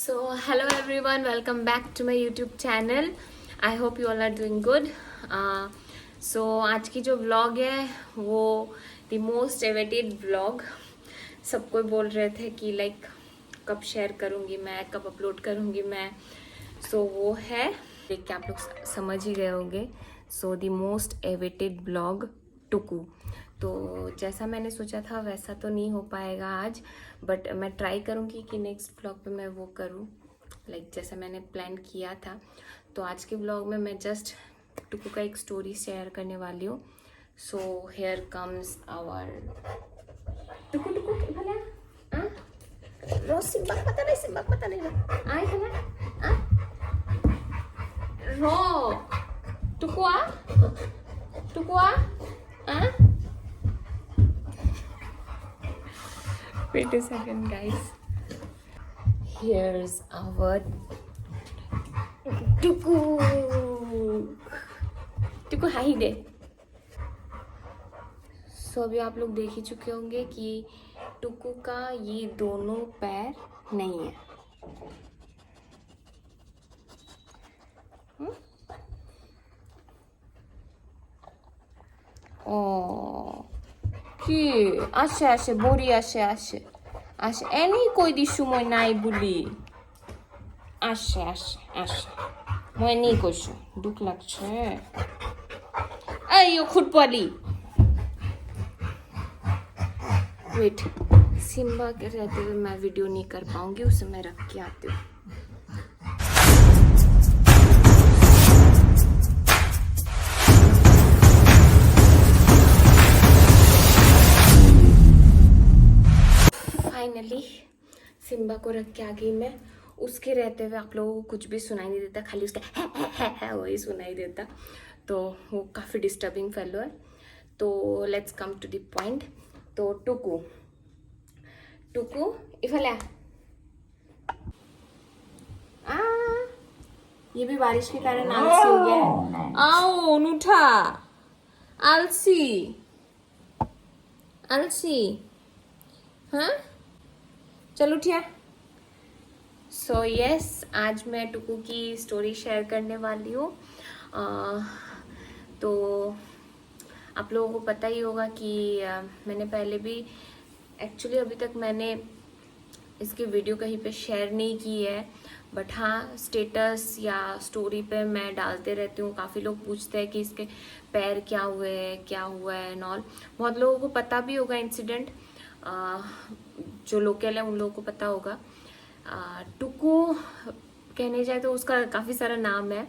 So, hello everyone, welcome back to my YouTube channel. I hope you all are doing good. So, आज की जो vlog है वो the most awaited vlog. सब कोई बोल रहे थे कि like कब शेयर करूँगी मैं, कब अपलोड करूँगी मैं. So, वो है देख के आप लोग समझ ही गए होंगे. So, the most awaited vlog टुकू. तो जैसा मैंने सोचा था वैसा तो नहीं हो पाएगा आज, बट मैं ट्राई करूँगी कि नेक्स्ट व्लॉग पे मैं वो करूँ लाइक जैसा मैंने प्लान किया था. तो आज के व्लॉग में मैं जस्ट टुकू का एक स्टोरी शेयर करने वाली हूँ. सो हेयर कम्स आवर टुकू टुकू भला रोज सिम्बा पता नहीं आए भला रो टुकुआ Wait a second, guys. Here's our Tuku. Tuku high they. So अभी आप लोग देख ही चुके होंगे कि टुकू का ये दोनों पैर नहीं है. কি আসে আসে বড়ি আসে আসে আসে এনি কই দি সময় নাই বলি আসে আসে আসে মই নি কইছো দুঃখ লাগছে এই ও খুটপালি वेट सिम्बा के रहते हुए मैं वीडियो नहीं कर पाऊंगी, उसे मैं रख के आती हूँ. फाइनली सिम्बा को रख के आ गई मैं. उसके रहते हुए आप लोगों को कुछ भी सुनाई नहीं देता, खाली उसका है वही सुनाई देता. तो वो काफ़ी डिस्टर्बिंग फेलो है. तो let's come to the point. तो टुकू इफाले ये भी बारिश के कारण आलसी हो गया है. आओ नूठा आलसी हाँ चलो उठिया. सो यस आज मैं टुकू की स्टोरी शेयर करने वाली हूँ. तो आप लोगों को पता ही होगा कि मैंने पहले भी एक्चुअली अभी तक मैंने इसकी वीडियो कहीं पे शेयर नहीं की है, बट हाँ स्टेटस या स्टोरी पे मैं डालते रहती हूँ. काफ़ी लोग पूछते हैं कि इसके पैर क्या हुआ है एंड ऑल. बहुत लोगों को पता भी होगा इंसिडेंट, जो लोकल है उन लोगों को पता होगा. टुकू कहने जाए तो उसका काफ़ी सारा नाम है.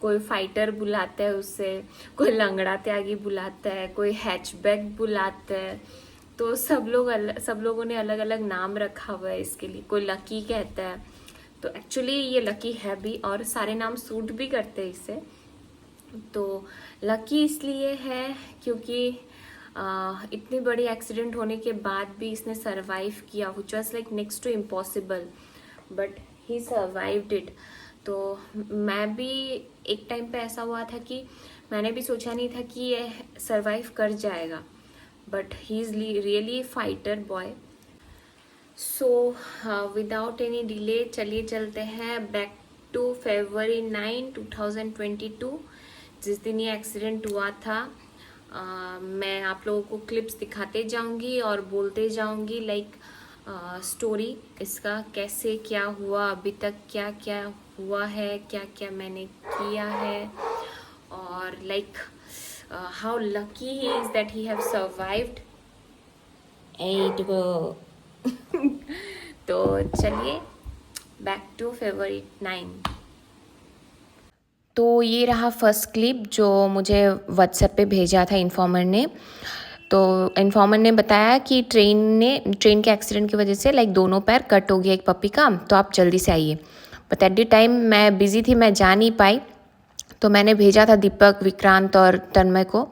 कोई फाइटर बुलाता है उससे, कोई लंगड़ा त्यागी बुलाता है, कोई हैचबैक बुलाता है. तो सब लोगों ने अलग अलग नाम रखा हुआ है इसके लिए. कोई लकी कहता है. तो एक्चुअली ये लकी है भी और सारे नाम सूट भी करते हैं इससे. तो लकी इसलिए है क्योंकि इतनी बड़ी एक्सीडेंट होने के बाद भी इसने सरवाइव किया, which was like next to impossible, but he survived it. तो मैं भी एक टाइम पे ऐसा हुआ था कि मैंने भी सोचा नहीं था कि ये सरवाइव कर जाएगा, but he is really fighter boy. So without any delay चलिए चलते हैं बैक टू February 9, 2022, जिस दिन ये एक्सीडेंट हुआ था. मैं आप लोगों को क्लिप्स दिखाते जाऊंगी और बोलते जाऊंगी लाइक स्टोरी इसका कैसे क्या हुआ, अभी तक क्या क्या हुआ है, क्या क्या मैंने किया है, और like how lucky he is that he have survived. तो चलिए बैक टू February 9. तो ये रहा फर्स्ट क्लिप जो मुझे व्हाट्सएप पे भेजा था इन्फॉर्मर ने. तो इन्फॉर्मर ने बताया कि ट्रेन के एक्सीडेंट की वजह से लाइक दोनों पैर कट हो गया एक पप्पी का, तो आप जल्दी से आइए. बट एट द टाइम मैं बिज़ी थी, मैं जा नहीं पाई. तो मैंने भेजा था दीपक, विक्रांत और तन्मय को,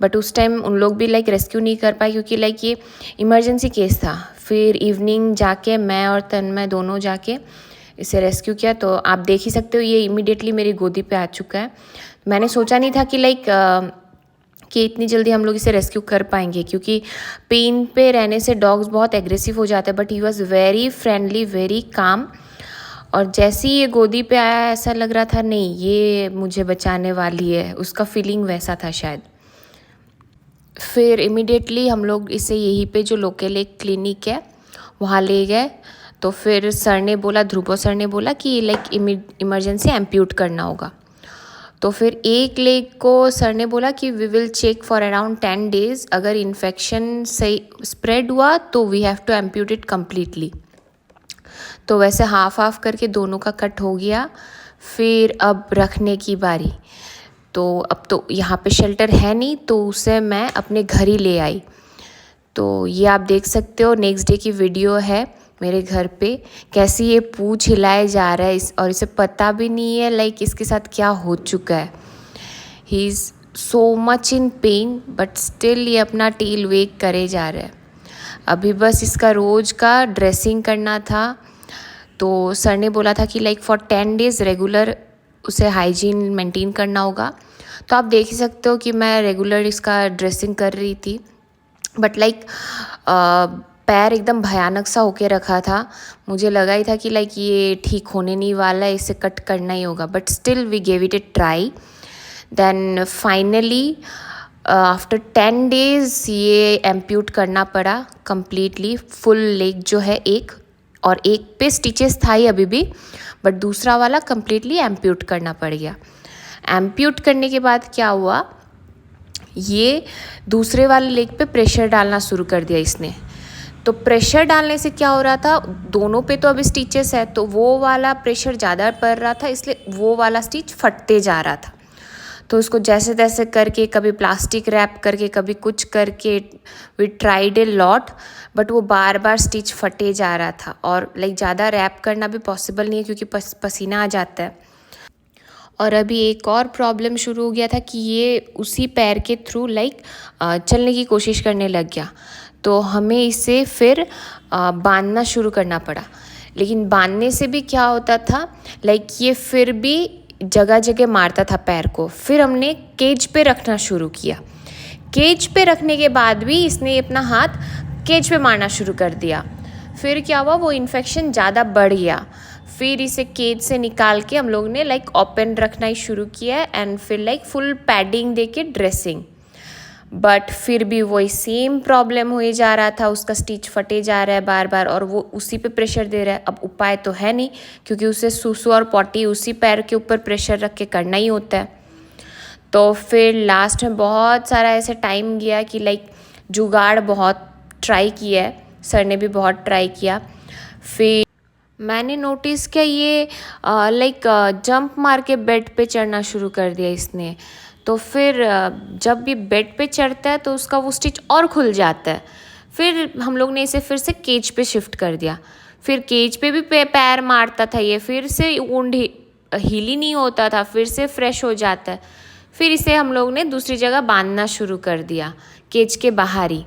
बट उस टाइम उन लोग भी लाइक रेस्क्यू नहीं कर पाए क्योंकि लाइक ये इमरजेंसी केस था. फिर इवनिंग जाके मैं और तन्मय दोनों जाके इसे रेस्क्यू किया. तो आप देख ही सकते हो ये इमीडिएटली मेरी गोदी पे आ चुका है. मैंने सोचा नहीं था कि लाइक कि इतनी जल्दी हम लोग इसे रेस्क्यू कर पाएंगे, क्योंकि पेन पे रहने से डॉग्स बहुत एग्रेसिव हो जाते हैं. But he was very friendly, very calm. और जैसे ही ये गोदी पे आया ऐसा लग रहा था नहीं ये मुझे बचाने वाली है, उसका फीलिंग वैसा था शायद। फिर इमिडिएटली हम लोग इसे यहीं पे जो लोकल एक क्लिनिक है वहाँ ले गए। तो फिर सर ने बोला, ध्रुव सर ने बोला कि लाइक इमरजेंसी एम्प्यूट करना होगा। तो फिर एक लेग को सर ने बोला कि we will check for around 10 days, अगर इन्फेक्शन सही स्प्रेड हुआ तो we have to amputate it completely. तो वैसे हाफ हाफ करके दोनों का कट हो गया। फिर अब रखने की बारी। तो अब तो यहाँ पे शेल्टर है नहीं, तो उसे मैं अपने घर ही ले आई। तो ये आप देख सकते हो नेक्स्ट डे की वीडियो है मेरे घर पे, कैसे ये पूंछ हिलाए जा रहा है और इसे पता भी नहीं है लाइक इसके साथ क्या हो चुका है। He is so much in pen but still ये अपना टेल वेक करे जा रहा है। अभी बस इसका रोज़ का ड्रेसिंग करना था। तो सर ने बोला था कि लाइक फॉर 10 डेज़ रेगुलर उसे हाइजीन मेंटेन करना होगा। तो आप देख ही सकते हो कि मैं रेगुलर इसका ड्रेसिंग कर रही थी, बट लाइक पैर एकदम भयानक सा होके रखा था। मुझे लगा ही था कि लाइक ये ठीक होने नहीं वाला है, इसे कट करना ही होगा, but still we gave it a try. Then finally after 10 days ये एम्प्यूट करना पड़ा कम्प्लीटली, फुल लेग जो है एक, और एक पे स्टिचेस था ही अभी भी, बट दूसरा वाला कम्प्लीटली एम्प्यूट करना पड़ गया। एम्प्यूट करने के बाद क्या हुआ, ये दूसरे वाले लेग पे प्रेशर डालना शुरू कर दिया इसने। तो प्रेशर डालने से क्या हो रहा था, दोनों पे तो अभी स्टिचेस है तो वो वाला प्रेशर ज़्यादा पड़ रहा था, इसलिए वो वाला स्टिच फटते जा रहा था। तो उसको जैसे तैसे करके, कभी प्लास्टिक रैप करके, कभी कुछ करके, we tried a lot, but वो बार बार स्टिच फटे जा रहा था। और लाइक ज़्यादा रैप करना भी पॉसिबल नहीं है क्योंकि पसीना आ जाता है। और अभी एक और प्रॉब्लम शुरू हो गया था कि ये उसी पैर के थ्रू लाइक चलने की कोशिश करने लग गया। तो हमें इसे फिर बांधना शुरू करना पड़ा। लेकिन बांधने से भी क्या होता था, लाइक ये फिर भी जगह जगह मारता था पैर को। फिर हमने केज पे रखना शुरू किया। केज पे रखने के बाद भी इसने अपना हाथ केज पे मारना शुरू कर दिया। फिर क्या हुआ, वो इन्फेक्शन ज़्यादा बढ़ गया। फिर इसे केज से निकाल के हम लोग ने लाइक ओपन रखना ही शुरू किया एंड फिर लाइक फुल पैडिंग दे के ड्रेसिंग। बट फिर भी वही सेम प्रॉब्लम हो जा रहा था, उसका स्टिच फटे जा रहा है बार बार और वो उसी पे प्रेशर दे रहा है। अब उपाय तो है नहीं क्योंकि उसे सुसु और पॉटी उसी पैर के ऊपर प्रेशर रख के करना ही होता है। तो फिर लास्ट में बहुत सारा ऐसे टाइम गया कि लाइक जुगाड़ बहुत ट्राई किया है, सर ने भी बहुत ट्राई किया। फिर मैंने नोटिस किया ये लाइक जंप मार के बेड पे चढ़ना शुरू कर दिया इसने। तो फिर जब भी बेड पे चढ़ता है तो उसका वो स्टिच और खुल जाता है। फिर हम लोग ने इसे फिर से केज पे शिफ्ट कर दिया। फिर केज पे भी पैर मारता था ये, फिर से वुंड हील ही नहीं होता था, फिर से फ्रेश हो जाता है। फिर इसे हम लोग ने दूसरी जगह बांधना शुरू कर दिया केज के बाहर ही,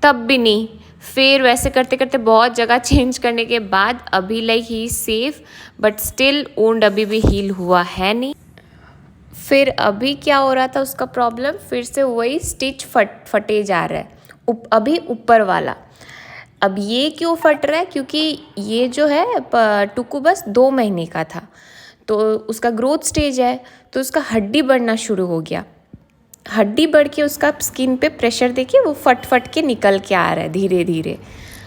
तब भी नहीं। फिर वैसे करते करते बहुत जगह चेंज करने के बाद अभी like he safe, but still wound अभी भी हील हुआ है नहीं। फिर अभी क्या हो रहा था उसका प्रॉब्लम, फिर से वही स्टिच फटे जा रहा है अभी ऊपर वाला। अब ये क्यों फट रहा है, क्योंकि ये जो है टुकू बस 2 महीने का था तो उसका ग्रोथ स्टेज है, तो उसका हड्डी बढ़ना शुरू हो गया। हड्डी बढ़ के उसका स्किन पे प्रेशर देके वो फट के निकल के आ रहा है धीरे धीरे।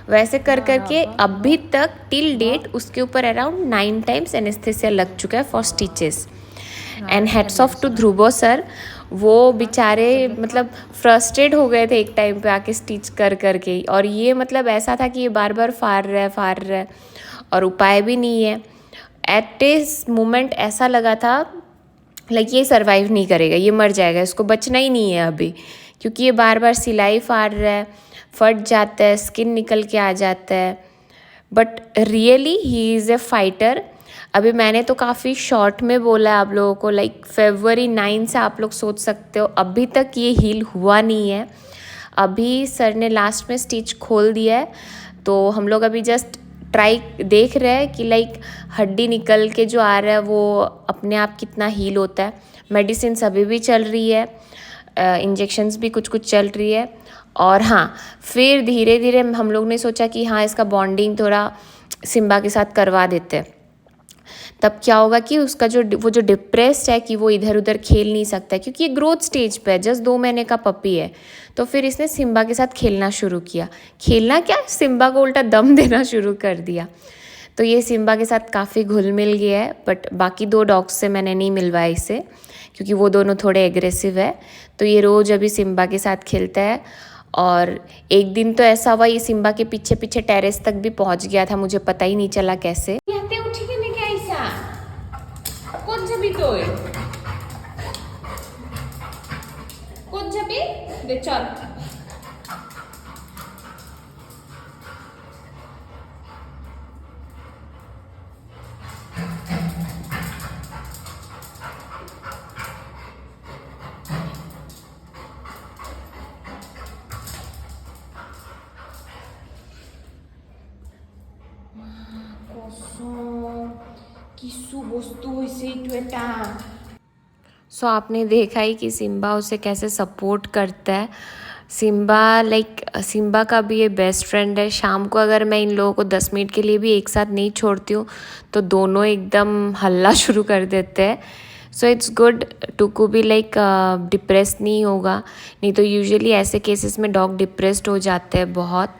वैसे कर करके अभी तक टिल डेट उसके ऊपर अराउंड 9 टाइम्स एनेस्थेसिया लग चुका है for stitches. And hats off to Dhruv sir, वो बेचारे मतलब फ्रस्ट्रेट हो गए थे एक टाइम पे आके स्टिच कर करके। और ये मतलब ऐसा था कि ये बार बार फाड़ रहा है और उपाय भी नहीं है। एट दिस मोमेंट ऐसा लगा था लाइक ये सर्वाइव नहीं करेगा, ये मर जाएगा, इसको बचना ही नहीं है अभी, क्योंकि ये बार बार सिलाई फाड़ रहा है, फट जाता है, स्किन निकल के आ जाता है। But really he is A fighter. अभी मैंने तो काफ़ी शॉर्ट में बोला है आप लोगों को, लाइक February 9 से आप लोग सोच सकते हो अभी तक ये हील हुआ नहीं है। अभी सर ने लास्ट में स्टिच खोल दिया है, तो हम लोग अभी जस्ट ट्राई देख रहे हैं कि लाइक हड्डी निकल के जो आ रहा है वो अपने आप कितना हील होता है। मेडिसिन अभी भी चल रही है, इंजेक्शन्स भी कुछ चल रही है। और हाँ, फिर धीरे धीरे हम लोग ने सोचा कि हाँ इसका बॉन्डिंग थोड़ा सिम्बा के साथ करवा देते हैं। तब क्या होगा कि उसका वो जो डिप्रेस्ड है कि वो इधर उधर खेल नहीं सकता है, क्योंकि ये ग्रोथ स्टेज पे है, जस्ट 2 महीने का पपी है। तो फिर इसने सिम्बा के साथ खेलना शुरू किया, खेलना क्या, सिम्बा को उल्टा दम देना शुरू कर दिया। तो ये सिम्बा के साथ काफ़ी घुल मिल गया है, बट बाकी 2 डॉग्स से मैंने नहीं मिलवाया इसे, क्योंकि वो दोनों थोड़े एग्रेसिव है। तो ये रोज़ अभी सिम्बा के साथ खेलता है। और एक दिन तो ऐसा हुआ, ये सिम्बा के पीछे पीछे टेरेस तक भी पहुंच गया था, मुझे पता ही नहीं चला कैसे। सो आपने देखा ही कि सिम्बा उसे कैसे सपोर्ट करता है। सिम्बा का भी ये बेस्ट फ्रेंड है। शाम को अगर मैं इन लोगों को 10 मिनट के लिए भी एक साथ नहीं छोड़ती हूँ तो दोनों एकदम हल्ला शुरू कर देते हैं। सो इट्स गुड, टुकू भी डिप्रेस नहीं होगा, नहीं तो यूजुअली ऐसे केसेस में डॉग डिप्रेस्ड हो जाते हैं बहुत।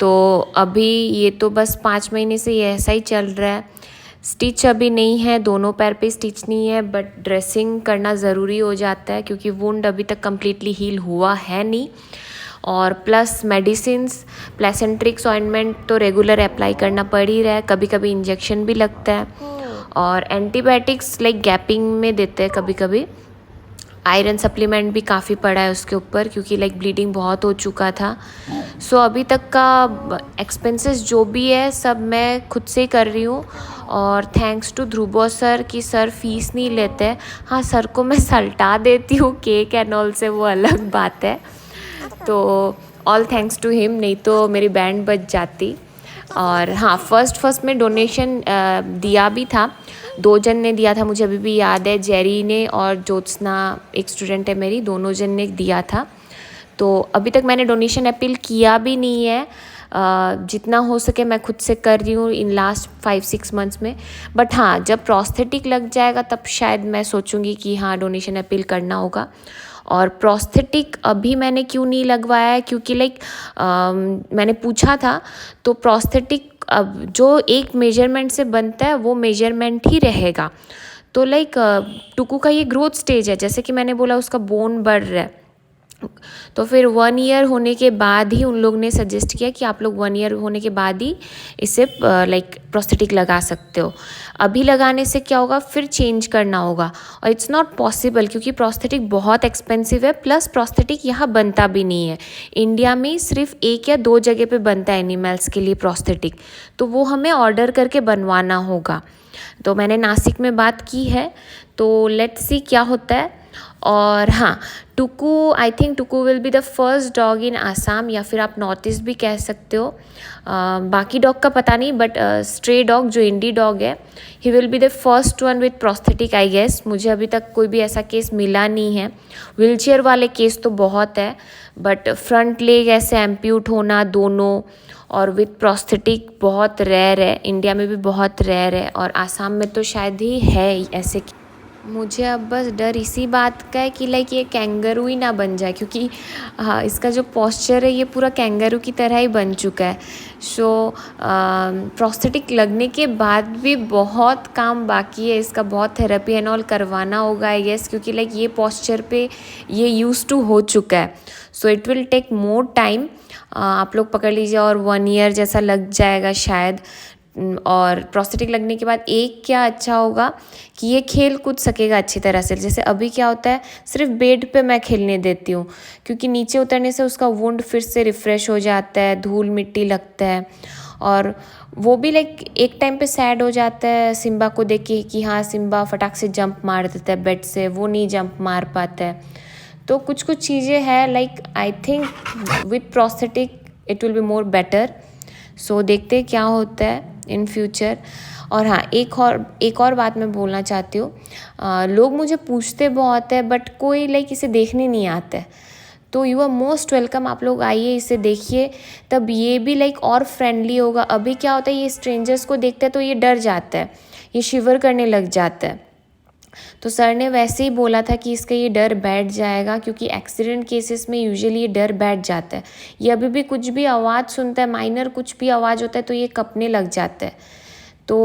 तो अभी ये तो बस 5 महीने से ये ऐसा ही चल रहा है। स्टिच अभी नहीं है, दोनों पैर पे स्टिच नहीं है, बट ड्रेसिंग करना ज़रूरी हो जाता है क्योंकि वुंड अभी तक कम्प्लीटली हील हुआ है नहीं। और प्लस मेडिसिन्स, प्लेसेंट्रिक्स ऑइंटमेंट तो रेगुलर अप्लाई करना पड़ ही रहा है, कभी कभी इंजेक्शन भी लगता है। और एंटीबायोटिक्स गैपिंग में देते हैं कभी कभी। आयरन सप्लीमेंट भी काफ़ी पड़ा है उसके ऊपर, क्योंकि ब्लीडिंग बहुत हो चुका था। सो अभी तक का एक्सपेंसेस जो भी है सब मैं खुद से ही कर रही हूँ। और थैंक्स टू ध्रुव सर कि सर फीस नहीं लेते। हाँ, सर को मैं सल्टा देती हूँ केक एंड ऑल से, वो अलग बात है। तो ऑल थैंक्स टू हिम, नहीं तो मेरी बैंड बज जाती। और हाँ, फर्स्ट में डोनेशन दिया भी था, 2 जन ने दिया था, मुझे अभी भी याद है, जेरी ने और ज्योत्सना एक स्टूडेंट है मेरी, दोनों जन ने दिया था। तो अभी तक मैंने डोनेशन अपील किया भी नहीं है, जितना हो सके मैं खुद से कर रही हूँ इन लास्ट 5-6 मंथ्स में। बट हाँ, जब प्रोस्थेटिक लग जाएगा तब शायद मैं सोचूंगी कि हाँ डोनेशन अपील करना होगा। और प्रोस्थेटिक अभी मैंने क्यों नहीं लगवाया है, क्योंकि मैंने पूछा था तो प्रोस्थेटिक अब जो एक मेजरमेंट से बनता है वो मेजरमेंट ही रहेगा। तो टुकू का ये ग्रोथ स्टेज है, जैसे कि मैंने बोला उसका बोन बढ़ रहा है, तो फिर 1 ईयर होने के बाद ही उन लोग ने सजेस्ट किया कि आप लोग 1 ईयर होने के बाद ही इसे प्रोस्थेटिक लगा सकते हो। अभी लगाने से क्या होगा, फिर चेंज करना होगा और इट्स नॉट पॉसिबल, क्योंकि प्रोस्थेटिक बहुत एक्सपेंसिव है। प्लस प्रोस्थेटिक यहाँ बनता भी नहीं है, इंडिया में सिर्फ 1 या 2 जगह पे बनता है एनिमल्स के लिए प्रोस्थेटिक, तो वो हमें ऑर्डर करके बनवाना होगा। तो मैंने नासिक में बात की है, तो लेट्स सी क्या होता है। और हाँ, Tuku, I think Tuku will be the first dog in Assam, या फिर आप नॉर्थ ईस्ट भी कह सकते हो। बाकी डॉग का पता नहीं, बट स्ट्रे डॉग जो इंडी डॉग है, he will be the first one with prosthetic I guess. मुझे अभी तक कोई भी ऐसा केस मिला नहीं है। व्हीलचेयर वाले केस तो बहुत है, बट फ्रंट लेग ऐसे एम्प्यूट होना दोनों और विथ प्रोस्थेटिक बहुत रेयर है, इंडिया में भी बहुत रेयर है, और आसाम में तो शायद ही है ऐसे। मुझे अब बस डर इसी बात का है कि ये कैंगरू ही ना बन जाए, क्योंकि हाँ, इसका जो पोस्चर है ये पूरा कैंगरू की तरह ही बन चुका है। सो प्रोस्थेटिक लगने के बाद भी बहुत काम बाकी है, इसका बहुत थेरेपी एंड ऑल करवाना होगा आई गेस, क्योंकि ये पोस्चर पे ये यूज टू हो चुका है। So it will take more time, आप लोग पकड़ लीजिए, और 1 ईयर जैसा लग जाएगा शायद। और प्रोस्थेटिक लगने के बाद एक क्या अच्छा होगा कि ये खेल कूद सकेगा अच्छी तरह से। जैसे अभी क्या होता है, सिर्फ बेड पे मैं खेलने देती हूँ, क्योंकि नीचे उतरने से उसका वुंड फिर से रिफ़्रेश हो जाता है, धूल मिट्टी लगता है, और वो भी एक टाइम पे सैड हो जाता है सिम्बा को देख के कि हाँ सिम्बा फटाक से जंप मार देता है बेड से, वो नहीं जंप मार पाता है। तो कुछ चीज़ें हैं, I think with prosthetic it will be more better. So देखते हैं क्या होता है इन फ्यूचर। और हाँ, एक और बात मैं बोलना चाहती हूँ, लोग मुझे पूछते बहुत है, बट कोई इसे देखने नहीं आता है। तो यू आर मोस्ट वेलकम, आप लोग आइए, इसे देखिए, तब ये भी लाइक और फ्रेंडली होगा। अभी क्या होता है, ये स्ट्रेंजर्स को देखता है तो ये डर जाता है, ये शिवर करने लग जाता है। तो सर ने वैसे ही बोला था कि इसका ये डर बैठ जाएगा, क्योंकि एक्सीडेंट केसेस में यूजुअली ये डर बैठ जाता है। ये अभी भी कुछ भी आवाज़ सुनता है, माइनर कुछ भी आवाज़ होता है तो ये कँपने लग जाता है। तो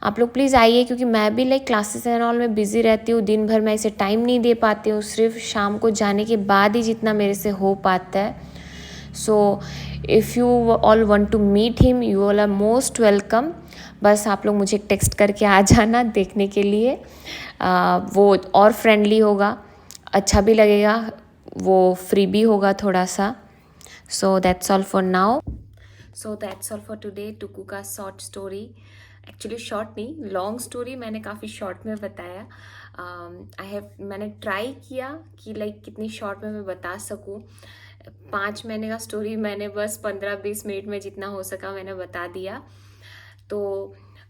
आप लोग प्लीज़ आइए, क्योंकि मैं भी लाइक क्लासेस एंड ऑल में बिज़ी रहती हूँ, दिन भर मैं इसे टाइम नहीं दे पाती हूँ, सिर्फ शाम को जाने के बाद ही जितना मेरे से हो पाता है। So if you all want to meet him, you all are most welcome. बस आप लोग मुझे टेक्स्ट करके आ जाना देखने के लिए। वो और फ्रेंडली होगा, अच्छा भी लगेगा, वो फ्री भी होगा थोड़ा सा। So that's all for now. So that's all for today, Tuku का शॉर्ट स्टोरी। एक्चुअली शॉर्ट नहीं, लॉन्ग स्टोरी मैंने काफ़ी शॉर्ट में बताया। मैंने ट्राई किया कि लाइक कितनी शॉर्ट में मैं बता सकूं। 5 महीने का स्टोरी मैंने बस 15-20 मिनट में जितना हो सका मैंने बता दिया। तो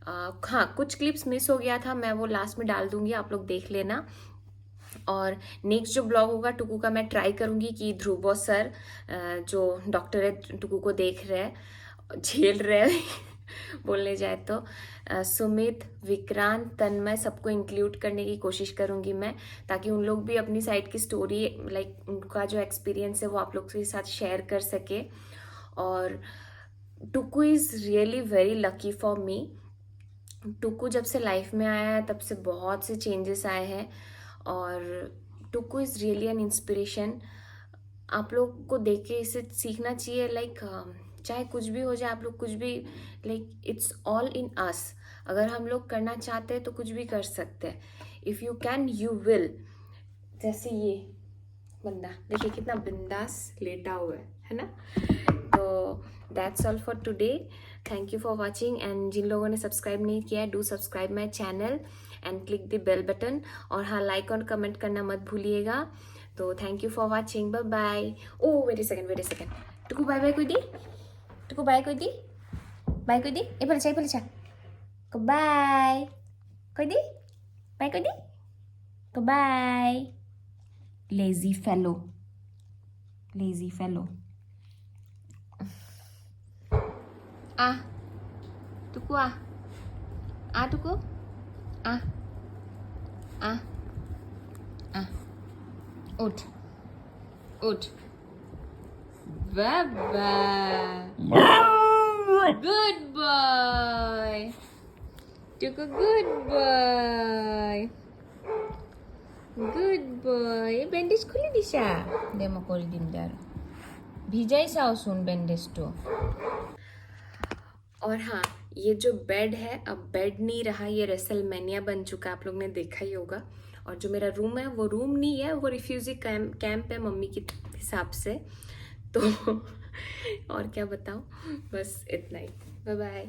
हाँ, कुछ क्लिप्स मिस हो गया था, मैं वो लास्ट में डाल दूंगी, आप लोग देख लेना। और नेक्स्ट जो ब्लॉग होगा टुकू का, मैं ट्राई करूँगी कि ध्रुव बॉस सर जो डॉक्टर है, टुकू को देख रहे हैं, झेल रहे हैं बोलने जाए तो, सुमित, विक्रांत, तन्मय, सबको इंक्लूड करने की कोशिश करूँगी मैं, ताकि उन लोग भी अपनी साइड की स्टोरी, लाइक उनका जो एक्सपीरियंस है वो आप लोग के साथ शेयर कर सके। और Tuku is really very lucky for me. Tuku जब से लाइफ में आया है तब से बहुत से चेंजेस आए हैं, और Tuku is really an inspiration. आप लोग को देख के इसे सीखना चाहिए, लाइक चाहे कुछ भी हो जाए, आप लोग कुछ भी, लाइक इट्स ऑल इन अस। अगर हम लोग करना चाहते हैं तो कुछ भी कर सकते हैं। If you can you will. जैसे ये बंदा देखिए कितना बिंदास लेटा हुआ है ना। तो that's all for today, thank you for watching. And जिन लोगों ने सब्सक्राइब नहीं किया है, do subscribe my channel and click the bell button. और हाँ, लाइक और कमेंट करना मत भूलिएगा। तो thank you for watching, bye bye. Oh wait a second, Tuku bye bye कोई दी, टुकू बाय कोई दी, बाय कोई दी, ए पहले चा को बाय कोई दी, बाय कोई दी को bye. Lazy fellow, lazy fellow. आ टुकू, आ टुकू, आ आ आ, उठ उठ, बाबा, good boy Tuku, good boy, good boy. Bandage खुली दिशा डेमो कर दिन दार भिजाई साओ सुन बैंडेज तो। और हाँ, ये जो बेड है अब बेड नहीं रहा, ये रेसलमेनिया बन चुका, आप लोग ने देखा ही होगा। और जो मेरा रूम है वो रूम नहीं है, वो रिफ्यूजी कैंप है मम्मी के हिसाब से। तो और क्या बताऊँ, बस इतना ही, बाय बाय।